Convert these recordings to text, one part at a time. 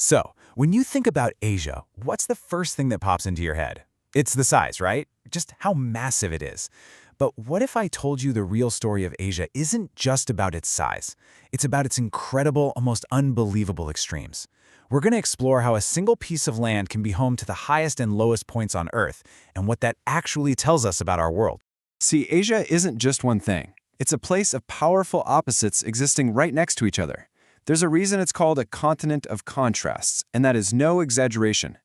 So, when you think about Asia, what's the first thing that pops into your head? It's the size, right? Just how massive it is. But what if I told you the real story of Asia isn't just about its size? It's about its incredible, almost unbelievable extremes. We're going to explore how a single piece of land can be home to the highest and lowest points on Earth, and what that actually tells us about our world. See, Asia isn't just one thing. It's a place of powerful opposites existing right next to each other. There's a reason it's called a continent of contrasts, and that is no exaggeration.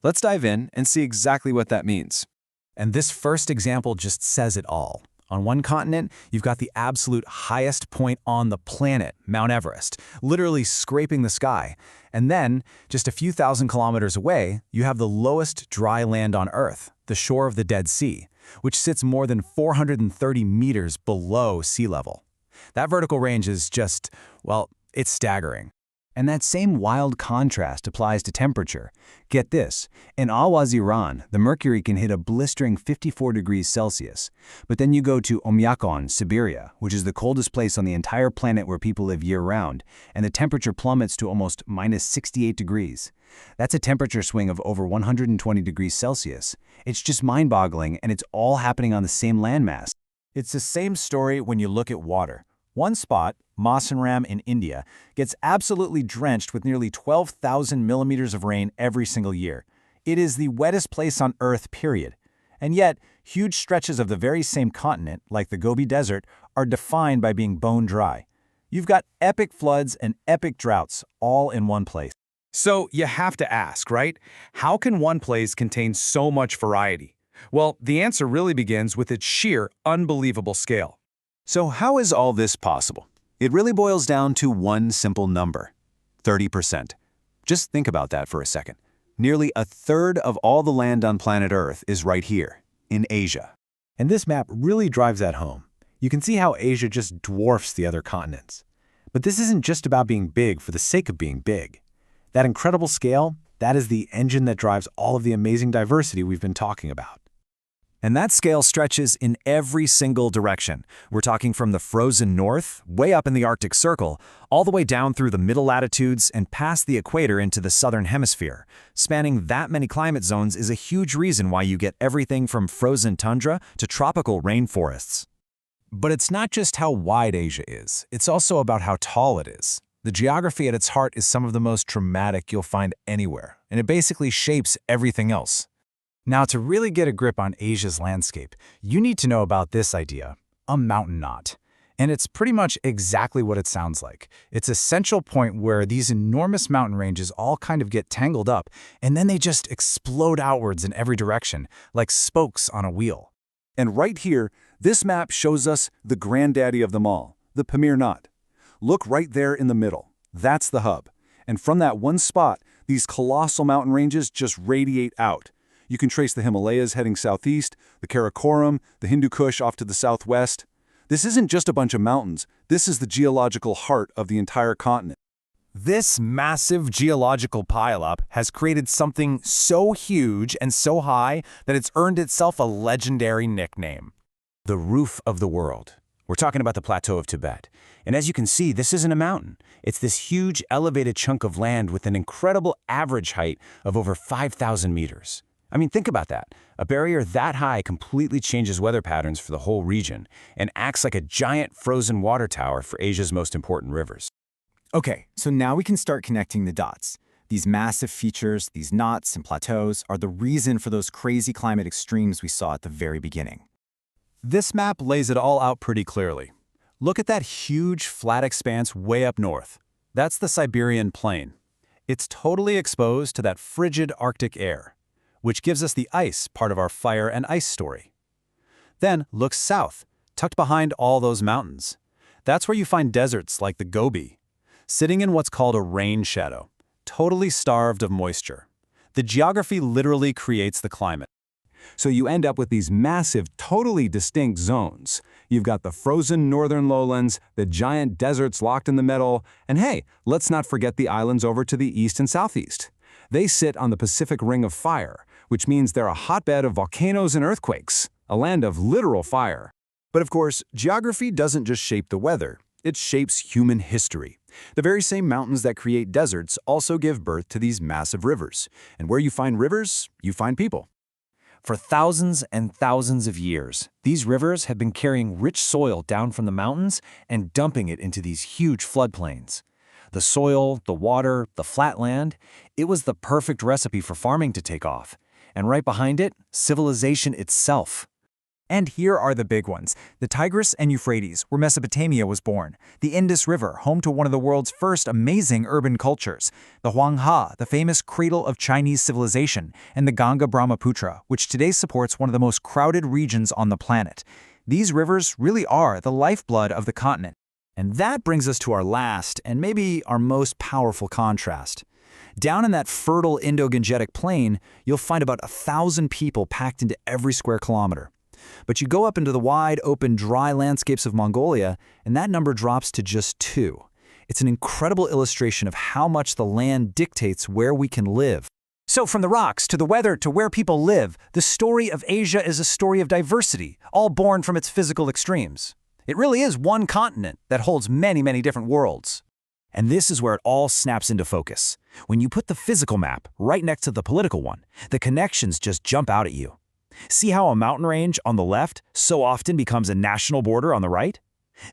Let's dive in and see exactly what that means. And this first example just says it all. On one continent, you've got the absolute highest point on the planet, Mount Everest, literally scraping the sky. And then, just a few thousand kilometers away, you have the lowest dry land on Earth, the shore of the Dead Sea, which sits more than 430 meters below sea level. That vertical range is just, well, it's staggering. And that same wild contrast applies to temperature. Get this, in Awaz, Iran, the mercury can hit a blistering 54 degrees Celsius. But then you go to Oymyakon, Siberia, which is the coldest place on the entire planet where people live year-round, and the temperature plummets to almost minus 68 degrees. That's a temperature swing of over 120 degrees Celsius. It's just mind-boggling, and it's all happening on the same landmass. It's the same story when you look at water. One spot, Mawsynram in India, gets absolutely drenched with nearly 12,000 millimeters of rain every single year. It is the wettest place on Earth, period. And yet, huge stretches of the very same continent, like the Gobi Desert, are defined by being bone dry. You've got epic floods and epic droughts all in one place. So you have to ask, right? How can one place contain so much variety? Well, the answer really begins with its sheer, unbelievable scale. So how is all this possible? It really boils down to one simple number: 30%. Just think about that for a second. Nearly a third of all the land on planet Earth is right here, in Asia. And this map really drives that home. You can see how Asia just dwarfs the other continents. But this isn't just about being big for the sake of being big. That incredible scale, that is the engine that drives all of the amazing diversity we've been talking about. And that scale stretches in every single direction. We're talking from the frozen north, way up in the Arctic Circle, all the way down through the middle latitudes and past the equator into the Southern Hemisphere. Spanning that many climate zones is a huge reason why you get everything from frozen tundra to tropical rainforests. But it's not just how wide Asia is, it's also about how tall it is. The geography at its heart is some of the most dramatic you'll find anywhere, and it basically shapes everything else. Now, to really get a grip on Asia's landscape, you need to know about this idea, a mountain knot. And it's pretty much exactly what it sounds like. It's a central point where these enormous mountain ranges all kind of get tangled up, and then they just explode outwards in every direction, like spokes on a wheel. And right here, this map shows us the granddaddy of them all, the Pamir knot. Look right there in the middle. That's the hub. And from that one spot, these colossal mountain ranges just radiate out. You can trace the Himalayas heading southeast, the Karakoram, the Hindu Kush off to the southwest. This isn't just a bunch of mountains. This is the geological heart of the entire continent. This massive geological pileup has created something so huge and so high that it's earned itself a legendary nickname: the roof of the world. We're talking about the plateau of Tibet. And as you can see, this isn't a mountain. It's this huge elevated chunk of land with an incredible average height of over 5,000 meters. I mean, think about that. A barrier that high completely changes weather patterns for the whole region and acts like a giant frozen water tower for Asia's most important rivers. Okay, so now we can start connecting the dots. These massive features, these knots and plateaus, are the reason for those crazy climate extremes we saw at the very beginning. This map lays it all out pretty clearly. Look at that huge flat expanse way up north. That's the Siberian plain. It's totally exposed to that frigid Arctic air, which gives us the ice part of our fire and ice story. Then look south, tucked behind all those mountains. That's where you find deserts like the Gobi, sitting in what's called a rain shadow, totally starved of moisture. The geography literally creates the climate. So you end up with these massive, totally distinct zones. You've got the frozen northern lowlands, the giant deserts locked in the middle, and hey, let's not forget the islands over to the east and southeast. They sit on the Pacific Ring of Fire, which means they're a hotbed of volcanoes and earthquakes, a land of literal fire. But of course, geography doesn't just shape the weather, it shapes human history. The very same mountains that create deserts also give birth to these massive rivers. And where you find rivers, you find people. For thousands and thousands of years, these rivers have been carrying rich soil down from the mountains and dumping it into these huge floodplains. The soil, the water, the flat land, it was the perfect recipe for farming to take off. And right behind it, civilization itself. And here are the big ones: the Tigris and Euphrates, where Mesopotamia was born; the Indus River, home to one of the world's first amazing urban cultures; the Huanghe, the famous cradle of Chinese civilization; and the Ganga-Brahmaputra, which today supports one of the most crowded regions on the planet. These rivers really are the lifeblood of the continent. And that brings us to our last, and maybe our most powerful contrast. Down in that fertile Indo-Gangetic plain, you'll find about 1,000 people packed into every square kilometer. But you go up into the wide, open, dry landscapes of Mongolia, and that number drops to just 2. It's an incredible illustration of how much the land dictates where we can live. So from the rocks to the weather to where people live, the story of Asia is a story of diversity, all born from its physical extremes. It really is one continent that holds many, many different worlds. And this is where it all snaps into focus. When you put the physical map right next to the political one, the connections just jump out at you. See how a mountain range on the left so often becomes a national border on the right?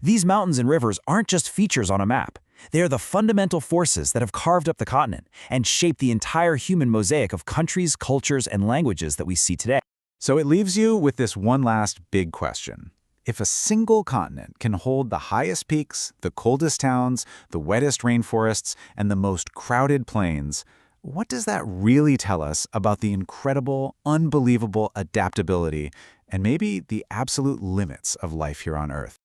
These mountains and rivers aren't just features on a map. They are the fundamental forces that have carved up the continent and shaped the entire human mosaic of countries, cultures, and languages that we see today. So it leaves you with this one last big question. If a single continent can hold the highest peaks, the coldest towns, the wettest rainforests, and the most crowded plains, what does that really tell us about the incredible, unbelievable adaptability and maybe the absolute limits of life here on Earth?